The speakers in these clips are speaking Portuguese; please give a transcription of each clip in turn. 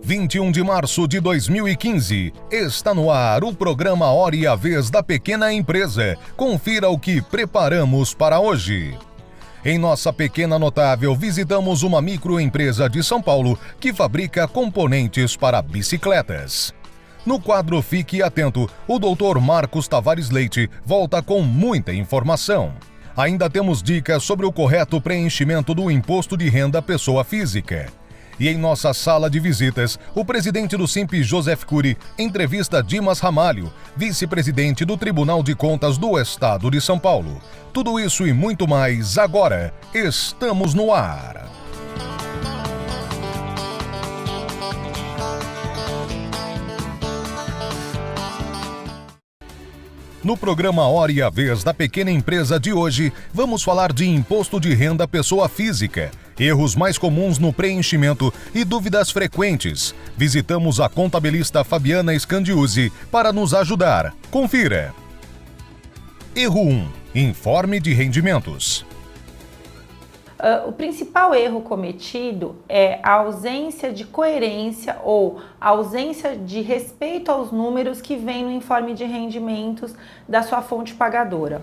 21 de março de 2015, está no ar o programa Hora e a Vez da Pequena Empresa. Confira o que preparamos para hoje. Em nossa pequena notável, visitamos uma microempresa de São Paulo que fabrica componentes para bicicletas. No quadro Fique Atento, o Dr. Marcos Tavares Leite volta com muita informação. Ainda temos dicas sobre o correto preenchimento do Imposto de Renda Pessoa Física. E em nossa sala de visitas, o presidente do Simples, Joseph Cury, entrevista Dimas Ramalho, vice-presidente do Tribunal de Contas do Estado de São Paulo. Tudo isso e muito mais agora. Estamos no ar. No programa Hora e a Vez da Pequena Empresa de hoje, vamos falar de Imposto de Renda Pessoa Física, erros mais comuns no preenchimento e dúvidas frequentes. Visitamos a contabilista Fabiana Scandiuzzi para nos ajudar. Confira. Erro 1. Informe de rendimentos. O principal erro cometido é a ausência de coerência ou a ausência de respeito aos números que vem no informe de rendimentos da sua fonte pagadora.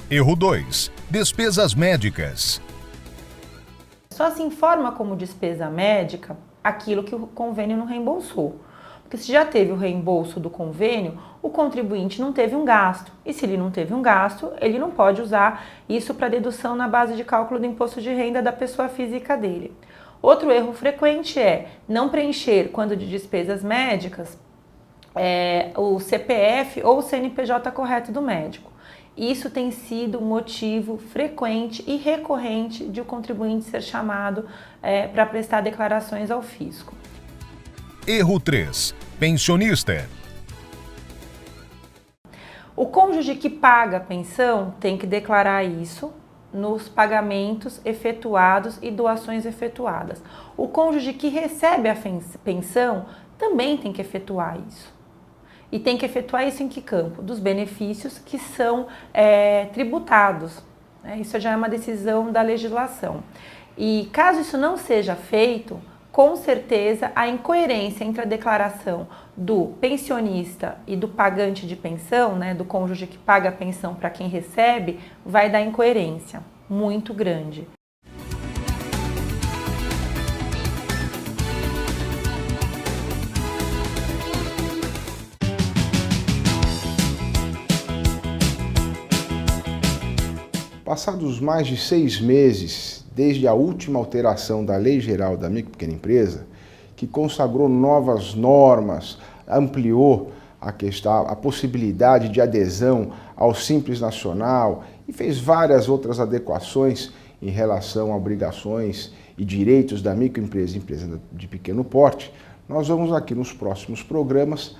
Erro 2. Despesas médicas. Só se informa como despesa médica aquilo que o convênio não reembolsou. Porque se já teve o reembolso do convênio, o contribuinte não teve um gasto. E se ele não teve um gasto, ele não pode usar isso para dedução na base de cálculo do imposto de renda da pessoa física dele. Outro erro frequente é não preencher, quando de despesas médicas, o CPF ou o CNPJ correto do médico. Isso tem sido motivo frequente e recorrente de o contribuinte ser chamado para prestar declarações ao fisco. Erro 3. Pensionista. O cônjuge que paga a pensão tem que declarar isso nos pagamentos efetuados e doações efetuadas. O cônjuge que recebe a pensão também tem que efetuar isso. E tem que efetuar isso em que campo? Dos benefícios que são tributados. Isso já é uma decisão da legislação. E caso isso não seja feito, com certeza a incoerência entre a declaração do pensionista e do pagante de pensão, do cônjuge que paga a pensão para quem recebe, vai dar incoerência muito grande. Passados mais de 6 meses, desde a última alteração da Lei Geral da Micro e Pequena Empresa, que consagrou novas normas, ampliou a possibilidade de adesão ao Simples Nacional e fez várias outras adequações em relação a obrigações e direitos da microempresa e empresa de pequeno porte, nós vamos aqui nos próximos programas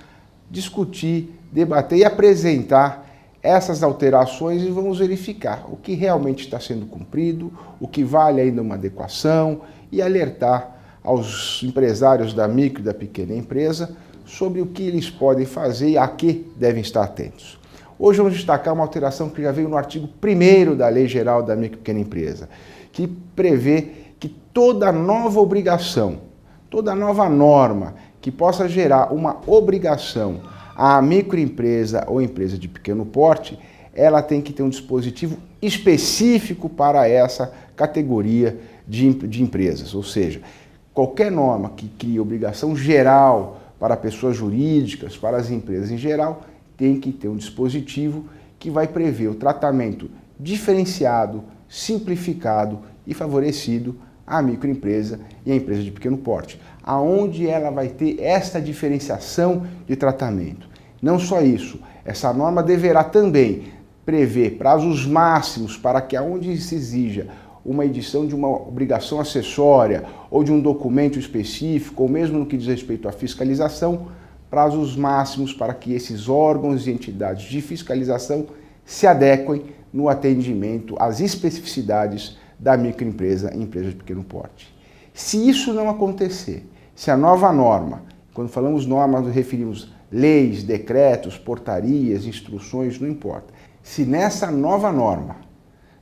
discutir, debater e apresentar essas alterações e vamos verificar o que realmente está sendo cumprido, o que vale ainda uma adequação e alertar aos empresários da micro e da pequena empresa sobre o que eles podem fazer e a que devem estar atentos. Hoje vamos destacar uma alteração que já veio no artigo 1º da Lei Geral da Micro e Pequena Empresa, que prevê que toda nova obrigação, toda nova norma que possa gerar uma obrigação à microempresa ou empresa de pequeno porte, ela tem que ter um dispositivo específico para essa categoria de empresas. Ou seja, qualquer norma que crie obrigação geral para pessoas jurídicas, para as empresas em geral, tem que ter um dispositivo que vai prever o tratamento diferenciado, simplificado e favorecido à microempresa e à empresa de pequeno porte, aonde ela vai ter esta diferenciação de tratamento. Não só isso, essa norma deverá também prever prazos máximos para que aonde se exija uma edição de uma obrigação acessória ou de um documento específico, ou mesmo no que diz respeito à fiscalização, prazos máximos para que esses órgãos e entidades de fiscalização se adequem no atendimento às especificidades da microempresa e empresa de pequeno porte. Se isso não acontecer, se a nova norma, quando falamos norma, nos referimos leis, decretos, portarias, instruções, não importa. Se nessa nova norma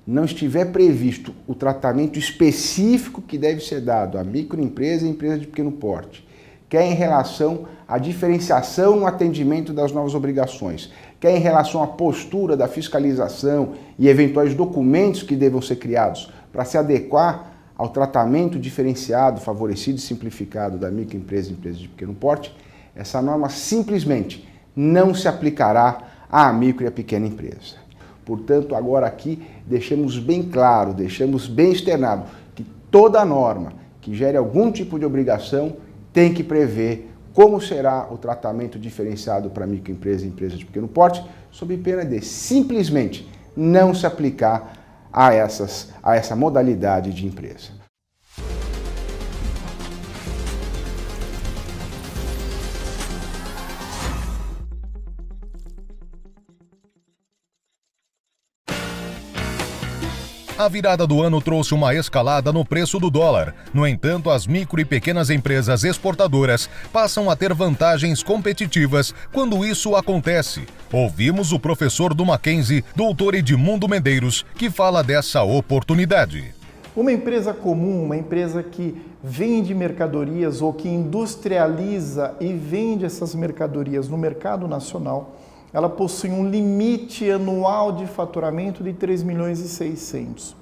não estiver previsto o tratamento específico que deve ser dado à microempresa e empresa de pequeno porte, quer em relação à diferenciação no atendimento das novas obrigações, quer em relação à postura da fiscalização e eventuais documentos que devam ser criados para se adequar ao tratamento diferenciado, favorecido e simplificado da microempresa e empresa de pequeno porte, essa norma simplesmente não se aplicará à micro e à pequena empresa. Portanto, agora aqui deixamos bem claro, deixamos bem externado que toda norma que gere algum tipo de obrigação tem que prever como será o tratamento diferenciado para microempresa e empresa de pequeno porte, sob pena de simplesmente não se aplicar a essa modalidade de empresa. A virada do ano trouxe uma escalada no preço do dólar. No entanto, as micro e pequenas empresas exportadoras passam a ter vantagens competitivas quando isso acontece. Ouvimos o professor do Mackenzie, doutor Edmundo Medeiros, que fala dessa oportunidade. Uma empresa comum, uma empresa que vende mercadorias ou que industrializa e vende essas mercadorias no mercado nacional, ela possui um limite anual de faturamento de 3 milhões e 600.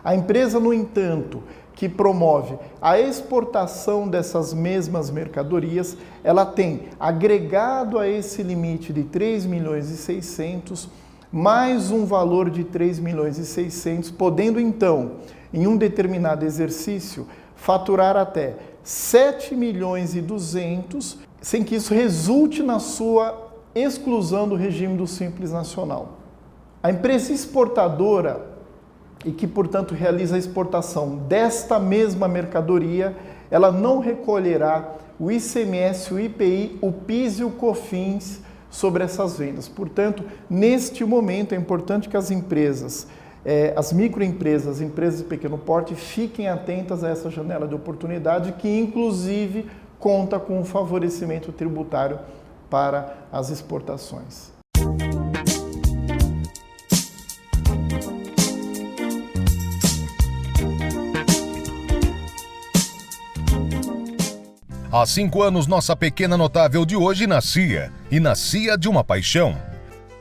A empresa, no entanto, que promove a exportação dessas mesmas mercadorias, ela tem agregado a esse limite de 3 milhões e 600 mais um valor de 3 milhões e 600, podendo então, em um determinado exercício, faturar até 7 milhões e 200, sem que isso resulte na sua exclusão do regime do Simples Nacional. A empresa exportadora e que, portanto, realiza a exportação desta mesma mercadoria, ela não recolherá o ICMS, o IPI, o PIS e o COFINS sobre essas vendas. Portanto, neste momento é importante que as empresas, as microempresas, as empresas de pequeno porte, fiquem atentas a essa janela de oportunidade que, inclusive, conta com um favorecimento tributário para as exportações. Há 5 anos, nossa pequena notável de hoje nascia, e nascia de uma paixão.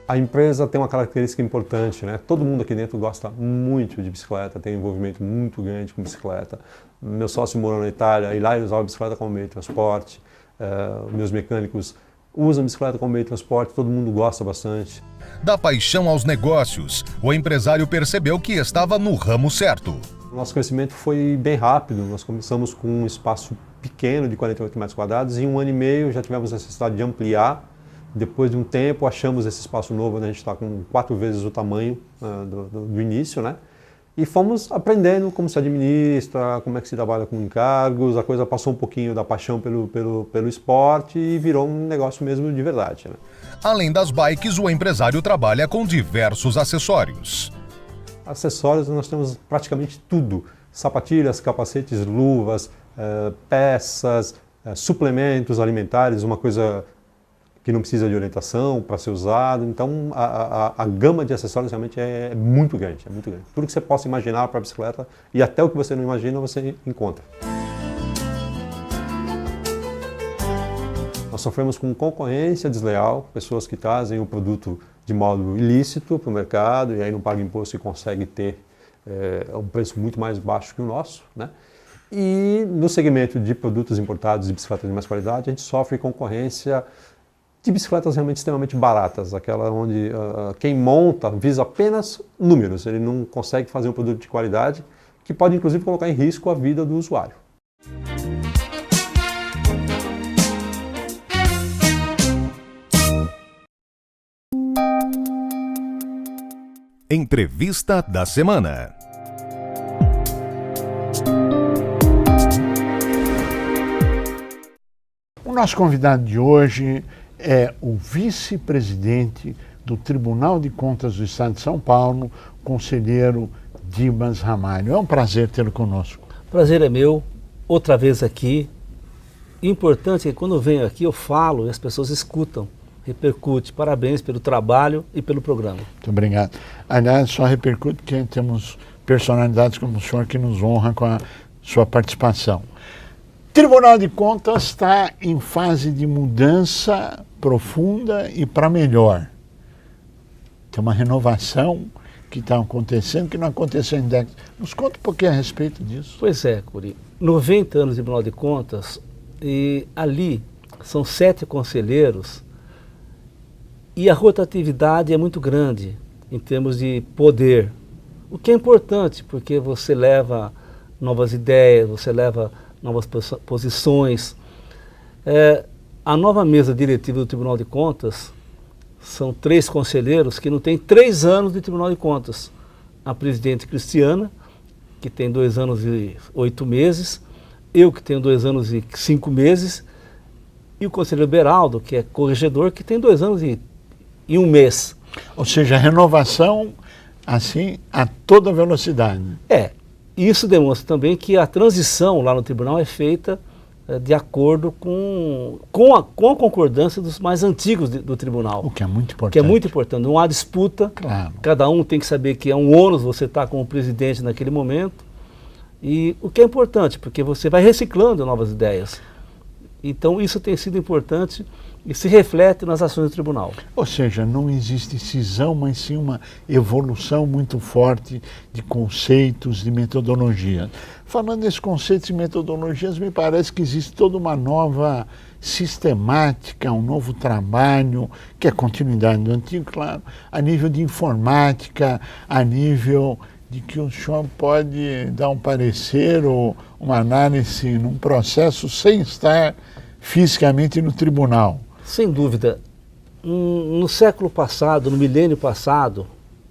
A empresa tem uma característica importante, né? Todo mundo aqui dentro gosta muito de bicicleta, tem um envolvimento muito grande com bicicleta. Meu sócio morou na Itália e lá ele usava a bicicleta como meio de transporte. Meus mecânicos usam bicicleta como meio de transporte, todo mundo gosta bastante. Da paixão aos negócios, o empresário percebeu que estava no ramo certo. O nosso crescimento foi bem rápido, nós começamos com um espaço pequeno de 48 metros quadrados e em 1 ano e meio já tivemos a necessidade de ampliar. Depois de um tempo achamos esse espaço novo, onde a gente está com 4 vezes o tamanho do início, né? E fomos aprendendo como se administra, como é que se trabalha com encargos, a coisa passou um pouquinho da paixão pelo esporte e virou um negócio mesmo de verdade, né? Além das bikes, o empresário trabalha com diversos acessórios. Acessórios nós temos praticamente tudo, sapatilhas, capacetes, luvas, peças, suplementos alimentares, uma coisa que não precisa de orientação para ser usado. Então, a gama de acessórios realmente é muito grande, é muito grande. Tudo que você possa imaginar para a bicicleta e até o que você não imagina, você encontra. Nós sofremos com concorrência desleal, pessoas que trazem o produto de modo ilícito para o mercado e aí não paga imposto e consegue ter um preço muito mais baixo que o nosso, né? E no segmento de produtos importados e bicicletas de mais qualidade, a gente sofre concorrência de bicicletas realmente extremamente baratas, aquela onde quem monta visa apenas números, ele não consegue fazer um produto de qualidade que pode inclusive colocar em risco a vida do usuário. Entrevista da semana. O nosso convidado de hoje é o vice-presidente do Tribunal de Contas do Estado de São Paulo, conselheiro Dimas Ramalho. É um prazer tê-lo conosco. Prazer é meu, outra vez aqui. Importante é que quando eu venho aqui eu falo e as pessoas escutam, repercute. Parabéns pelo trabalho e pelo programa. Muito obrigado. Aliás, só repercute porque temos personalidades como o senhor que nos honra com a sua participação. Tribunal de Contas está em fase de mudança profunda e para melhor. Tem uma renovação que está acontecendo, que não aconteceu em décadas. Nos conta um pouquinho a respeito disso. Pois é, Curi. 90 anos de Tribunal de Contas, e ali são 7 conselheiros, e a rotatividade é muito grande em termos de poder, o que é importante, porque você leva novas ideias, você leva novas posições. A nova mesa diretiva do Tribunal de Contas são 3 conselheiros que não têm 3 anos de Tribunal de Contas. A presidente Cristiana, que tem 2 anos e 8 meses, eu que tenho 2 anos e 5 meses, e o conselheiro Beraldo, que é corregedor, que tem 2 anos e 1 mês. Ou seja, a renovação, assim, a toda velocidade. Isso demonstra também que a transição lá no tribunal é feita de acordo com a concordância dos mais antigos do tribunal. O que é muito importante. Que é muito importante. Não há disputa, claro. Cada um tem que saber que é um ônus você estar como presidente naquele momento. E o que é importante, porque você vai reciclando novas ideias. Então isso tem sido importante e se reflete nas ações do tribunal. Ou seja, não existe cisão, mas sim uma evolução muito forte de conceitos, de metodologia. Falando desses conceitos e metodologias, me parece que existe toda uma nova sistemática, um novo trabalho, que é continuidade do antigo, claro, a nível de informática, a nível de que o senhor pode dar um parecer ou uma análise num processo sem estar fisicamente no tribunal. Sem dúvida. No século passado, no milênio passado,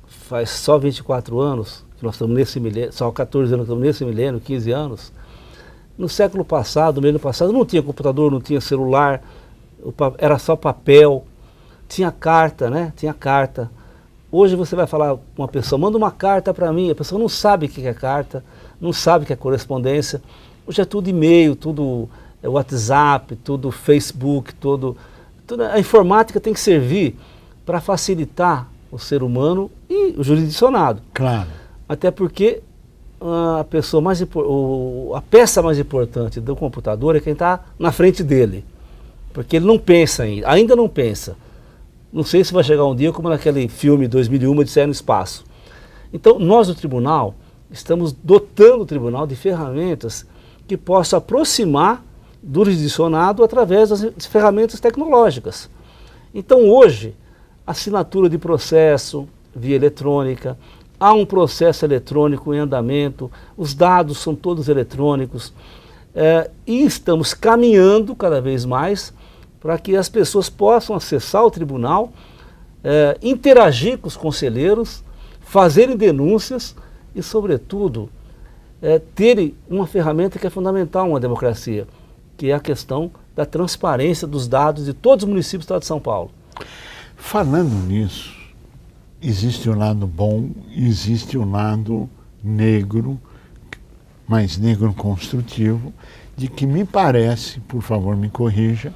faz só 24 anos, que nós estamos nesse milênio, só 14 anos que estamos nesse milênio, 15 anos. No século passado, no milênio passado, não tinha computador, não tinha celular, era só papel, tinha carta, né? Tinha carta. Hoje você vai falar com uma pessoa, manda uma carta para mim, a pessoa não sabe o que é carta, não sabe o que é correspondência. Hoje é tudo e-mail, tudo WhatsApp, tudo Facebook, tudo. A informática tem que servir para facilitar o ser humano e o jurisdicionado. Claro. Até porque a peça mais importante do computador é quem está na frente dele. Porque ele não pensa ainda não pensa. Não sei se vai chegar um dia como naquele filme 2001, Odisseia no Espaço. Então, nós do tribunal estamos dotando o tribunal de ferramentas que possam aproximar do jurisdicionado através das ferramentas tecnológicas. Então, hoje, assinatura de processo via eletrônica, há um processo eletrônico em andamento, os dados são todos eletrônicos, e estamos caminhando cada vez mais para que as pessoas possam acessar o tribunal, interagir com os conselheiros, fazerem denúncias e, sobretudo, terem uma ferramenta que é fundamental em uma democracia, que é a questão da transparência dos dados de todos os municípios do estado de São Paulo. Falando nisso, existe o lado bom, existe o lado negro, mas negro construtivo, de que me parece, por favor me corrija,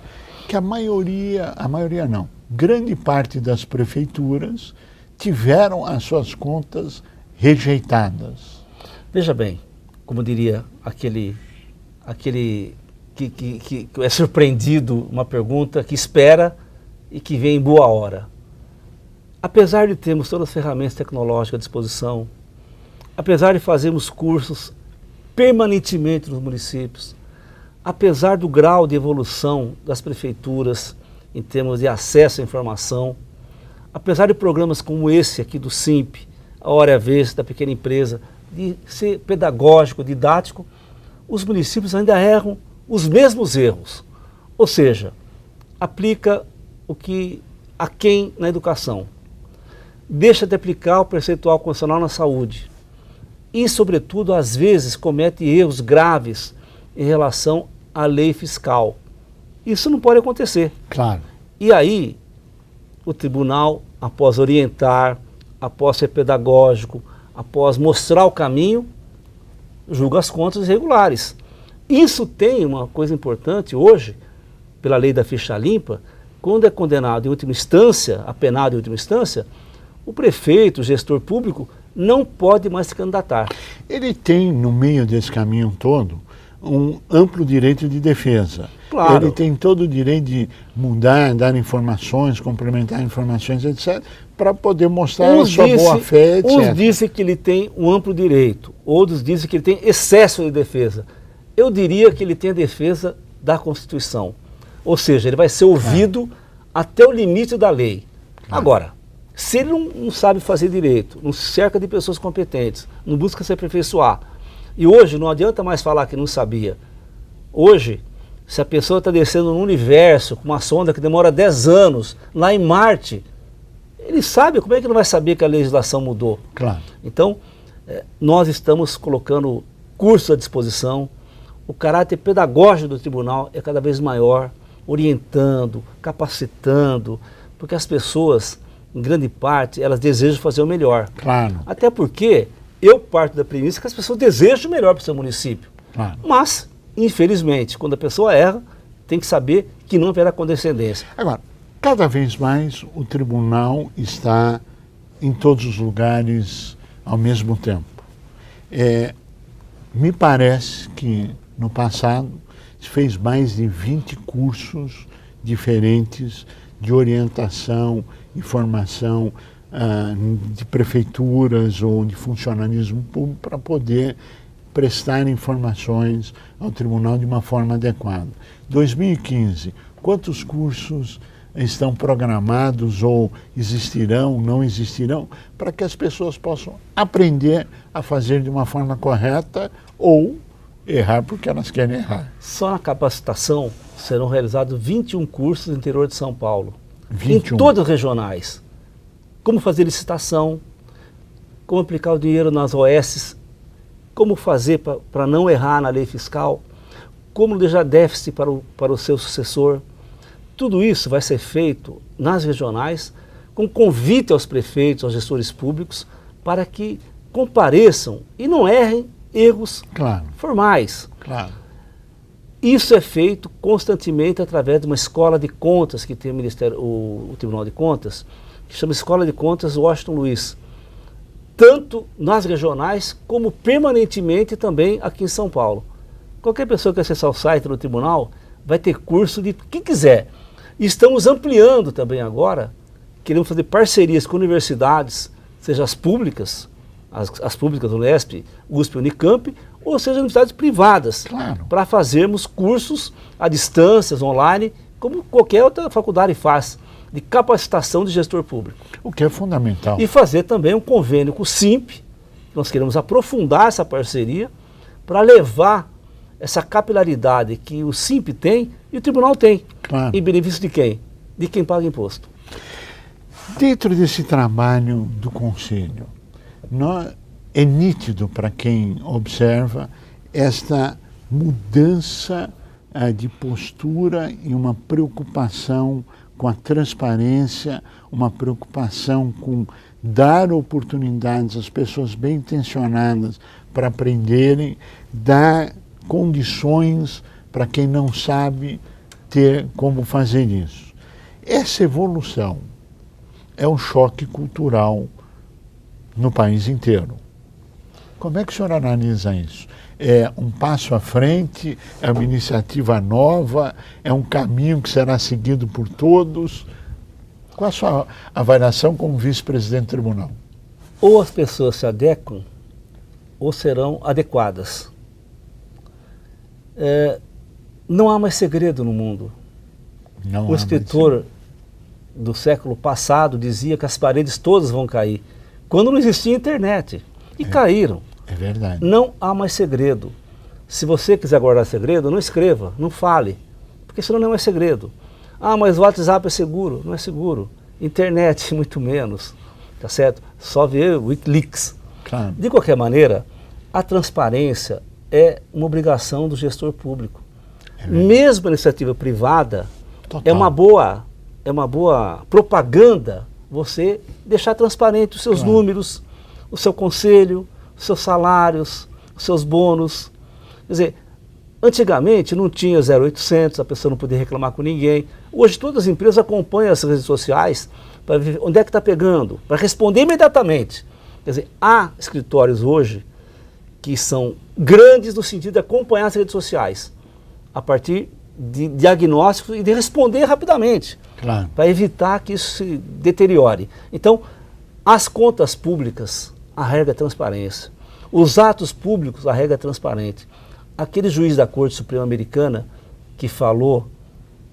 que a maioria não, grande parte das prefeituras tiveram as suas contas rejeitadas. Veja bem, como diria aquele que é surpreendido, uma pergunta que espera e que vem em boa hora. Apesar de termos todas as ferramentas tecnológicas à disposição, apesar de fazermos cursos permanentemente nos municípios, apesar do grau de evolução das prefeituras em termos de acesso à informação, apesar de programas como esse aqui do SIMP, a Hora e a Vez, da pequena empresa, de ser pedagógico, didático, os municípios ainda erram os mesmos erros. Ou seja, aplica o que a quem na educação, deixa de aplicar o percentual constitucional na saúde e, sobretudo, às vezes comete erros graves em relação à lei fiscal. Isso não pode acontecer. Claro. E aí, o tribunal, após orientar, após ser pedagógico, após mostrar o caminho, julga as contas irregulares. Isso tem uma coisa importante hoje, pela lei da ficha limpa, quando é condenado em última instância, apenado em última instância, o prefeito, o gestor público, não pode mais se candidatar. Ele tem, no meio desse caminho todo, um amplo direito de defesa. Claro. Ele tem todo o direito de mudar, dar informações, complementar informações, etc., para poder mostrar a sua boa-fé, etc. Uns dizem que ele tem um amplo direito, outros dizem que ele tem excesso de defesa. Eu diria que ele tem a defesa da Constituição. Ou seja, ele vai ser ouvido até o limite da lei. Agora, se ele não sabe fazer direito, não se cerca de pessoas competentes, não busca se aperfeiçoar, e hoje não adianta mais falar que não sabia. Hoje, se a pessoa está descendo no universo com uma sonda que demora 10 anos, lá em Marte, ele sabe, como é que não vai saber que a legislação mudou? Claro. Então, nós estamos colocando cursos à disposição, o caráter pedagógico do tribunal é cada vez maior, orientando, capacitando, porque as pessoas, em grande parte, elas desejam fazer o melhor. Claro. Até porque eu parto da premissa que as pessoas desejam o melhor para o seu município. Claro. Mas, infelizmente, quando a pessoa erra, tem que saber que não haverá condescendência. Agora, cada vez mais o tribunal está em todos os lugares ao mesmo tempo. Me parece que no passado se fez mais de 20 cursos diferentes de orientação e formação de prefeituras ou de funcionalismo público para poder prestar informações ao tribunal de uma forma adequada. 2015, quantos cursos estão programados ou existirão, não existirão, para que as pessoas possam aprender a fazer de uma forma correta ou errar porque elas querem errar? Só na capacitação serão realizados 21 cursos no interior de São Paulo, 21. em todas as regionais. Como fazer licitação, como aplicar o dinheiro nas OS, como fazer para não errar na lei fiscal, como deixar déficit para o seu sucessor. Tudo isso vai ser feito nas regionais, com convite aos prefeitos, aos gestores públicos, para que compareçam e não errem erros formais. Claro. Isso é feito constantemente através de uma escola de contas que tem o Tribunal de Contas, que chama Escola de Contas Washington Luiz, tanto nas regionais como permanentemente também aqui em São Paulo. Qualquer pessoa que acessar o site do tribunal vai ter curso de quem quiser. E estamos ampliando também agora, queremos fazer parcerias com universidades, seja as públicas, as públicas do Unesp, USP, Unicamp, ou seja, universidades privadas, para fazermos cursos à distância, online, como qualquer outra faculdade faz, de capacitação de gestor público. O que é fundamental. E fazer também um convênio com o SIMP, nós queremos aprofundar essa parceria para levar essa capilaridade que o SIMP tem e o tribunal tem, em benefício de quem? De quem paga imposto. Dentro desse trabalho do Conselho, é nítido para quem observa esta mudança de postura e uma preocupação com a transparência, uma preocupação com dar oportunidades às pessoas bem intencionadas para aprenderem, dar condições para quem não sabe ter como fazer isso. Essa evolução é um choque cultural no país inteiro. Como é que o senhor analisa isso? É um passo à frente? É uma iniciativa nova? É um caminho que será seguido por todos? Qual a sua avaliação como vice-presidente do tribunal? Ou as pessoas se adequam ou serão adequadas. Não há mais segredo no mundo. O escritor do século passado dizia que as paredes todas vão cair, quando não existia internet. E caíram. É verdade. Não há mais segredo. Se você quiser guardar segredo, não escreva, não fale, porque senão não é segredo. Ah, mas o WhatsApp é seguro. Não é seguro. Internet, muito menos. Tá certo? Só ver o Wikileaks. Claro. De qualquer maneira, a transparência é uma obrigação do gestor público. Mesmo a iniciativa privada, é uma boa propaganda você deixar transparente os seus números, o seu conselho, os seus salários, os seus bônus. Quer dizer, antigamente não tinha 0800, a pessoa não podia reclamar com ninguém. Hoje todas as empresas acompanham as redes sociais para ver onde é que está pegando, para responder imediatamente. Quer dizer, há escritórios hoje que são grandes no sentido de acompanhar as redes sociais, a partir de diagnósticos e de responder rapidamente, Claro. para evitar que isso se deteriore. Então, as contas públicas, a regra é transparência. Os atos públicos, a regra é transparente. Aquele juiz da Corte Suprema Americana que falou,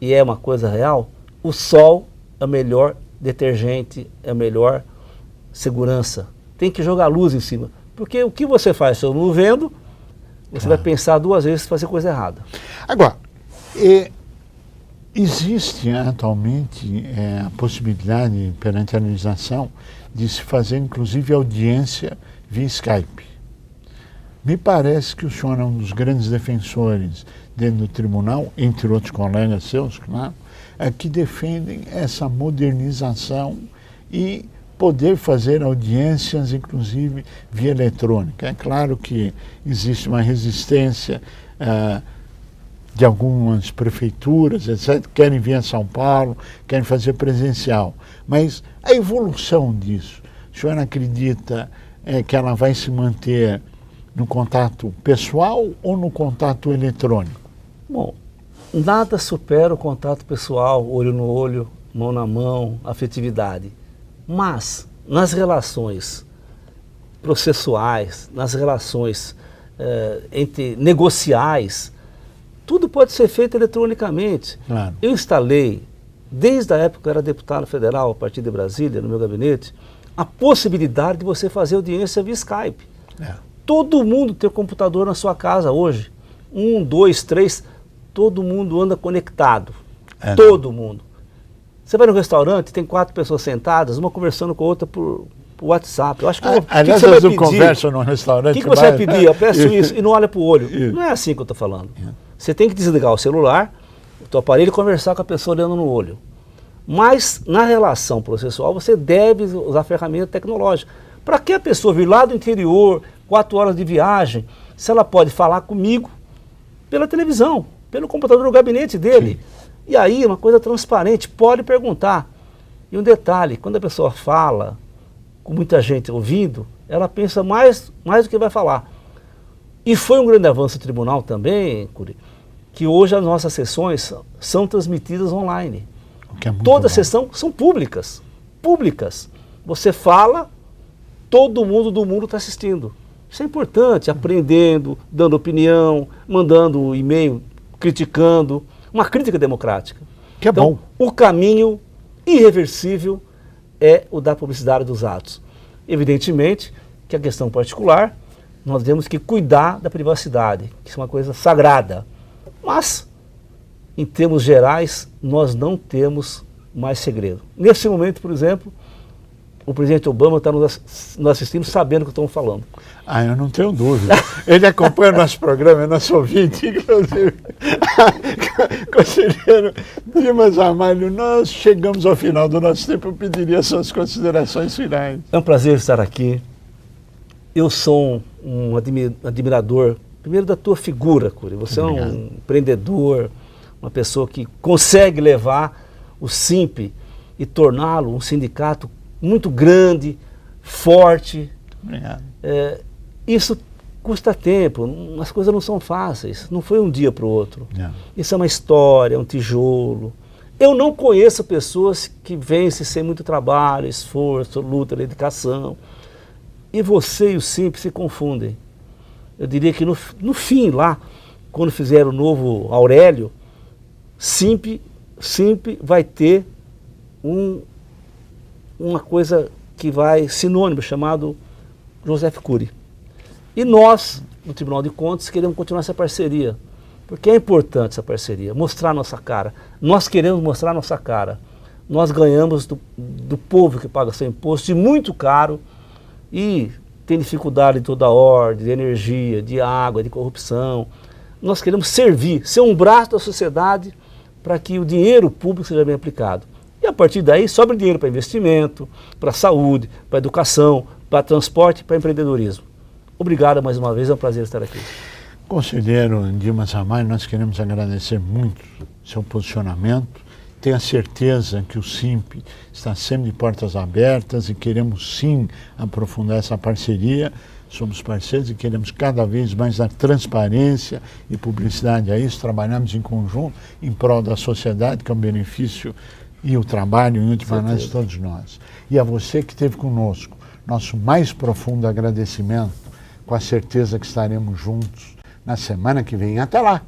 e é uma coisa real, o sol é o melhor detergente, é a melhor segurança. Tem que jogar luz em cima. Porque o que você faz se eu não vendo, você vai pensar 2 vezes se fazer coisa errada. Agora, existe atualmente a possibilidade, perante a legislação, de se fazer inclusive audiência via Skype. Me parece que o senhor é um dos grandes defensores dentro do tribunal, entre outros colegas seus, claro, que defendem essa modernização e poder fazer audiências, inclusive, via eletrônica. É claro que existe uma resistência de algumas prefeituras, etc., que querem vir a São Paulo, querem fazer presencial. Mas a evolução disso, o senhor acredita que ela vai se manter no contato pessoal ou no contato eletrônico? Bom, nada supera o contato pessoal, olho no olho, mão na mão, afetividade. Mas, nas relações processuais, nas relações entre negociais, tudo pode ser feito eletronicamente. Claro. Eu instalei, desde a época que eu era deputado federal, a partir de Brasília, no meu gabinete, a possibilidade de você fazer audiência via Skype. Todo mundo tem um computador na sua casa hoje. 1, 2, 3, todo mundo anda conectado. Todo mundo. Você vai no restaurante, tem 4 pessoas sentadas, uma conversando com a outra por WhatsApp. Eu acho que aliás, você não conversa no restaurante. O que você vai pedir? Eu peço isso e não olha para o olho. Não é assim que eu estou falando. Você tem que desligar o celular, o teu aparelho e conversar com a pessoa olhando no olho. Mas na relação processual você deve usar ferramenta tecnológica. Para que a pessoa vir lá do interior, 4 horas de viagem, se ela pode falar comigo pela televisão, pelo computador do gabinete dele. Sim. E aí, uma coisa transparente, pode perguntar. E um detalhe, quando a pessoa fala, com muita gente ouvindo, ela pensa mais do que vai falar. E foi um grande avanço do tribunal também, Curi, que hoje as nossas sessões são transmitidas online. Toda sessão são públicas. Públicas. Você fala, todo mundo do mundo está assistindo. Isso é importante, aprendendo, dando opinião, mandando e-mail, criticando. Uma crítica democrática. Que é então, bom. O caminho irreversível é o da publicidade dos atos. Evidentemente que a questão particular, nós temos que cuidar da privacidade, que é uma coisa sagrada. Mas, em termos gerais, nós não temos mais segredo. Nesse momento, por exemplo, o presidente Obama está nos assistindo sabendo o que estamos falando. Eu não tenho dúvida. Ele acompanha o nosso programa, é nosso ouvinte, inclusive. Conselheiro Dimas Ramalho, nós chegamos ao final do nosso tempo. Eu pediria suas considerações finais. É um prazer estar aqui. Eu sou um admirador, primeiro, da tua figura, Curi. Você Obrigado. É um empreendedor, uma pessoa que consegue levar o SINP e torná-lo um sindicato muito grande, forte. Obrigado. Isso custa tempo, as coisas não são fáceis, não foi um dia para o outro. Não. Isso é uma história, é um tijolo. Eu não conheço pessoas que vencem sem muito trabalho, esforço, luta, dedicação. E você e o SINP se confundem. Eu diria que no fim lá, quando fizeram o novo Aurélio, SINP vai ter uma coisa que vai sinônimo, chamado Joseph Cury. E nós, no Tribunal de Contas, queremos continuar essa parceria, porque é importante essa parceria, mostrar nossa cara. Nós queremos mostrar nossa cara. Nós ganhamos do povo que paga seu imposto de muito caro e tem dificuldade de toda ordem, de energia, de água, de corrupção. Nós queremos servir, ser um braço da sociedade para que o dinheiro público seja bem aplicado. E a partir daí sobra dinheiro para investimento, para saúde, para educação, para transporte, para empreendedorismo. Obrigado mais uma vez, é um prazer estar aqui. Conselheiro Dimas Ramalho, nós queremos agradecer muito seu posicionamento. Tenho a certeza que o SINP está sempre de portas abertas e queremos sim aprofundar essa parceria, somos parceiros e queremos cada vez mais dar transparência e publicidade a isso. Trabalhamos em conjunto em prol da sociedade, que é um benefício e o trabalho, em última análise, de todos nós. E a você que esteve conosco, nosso mais profundo agradecimento, com a certeza que estaremos juntos na semana que vem. Até lá!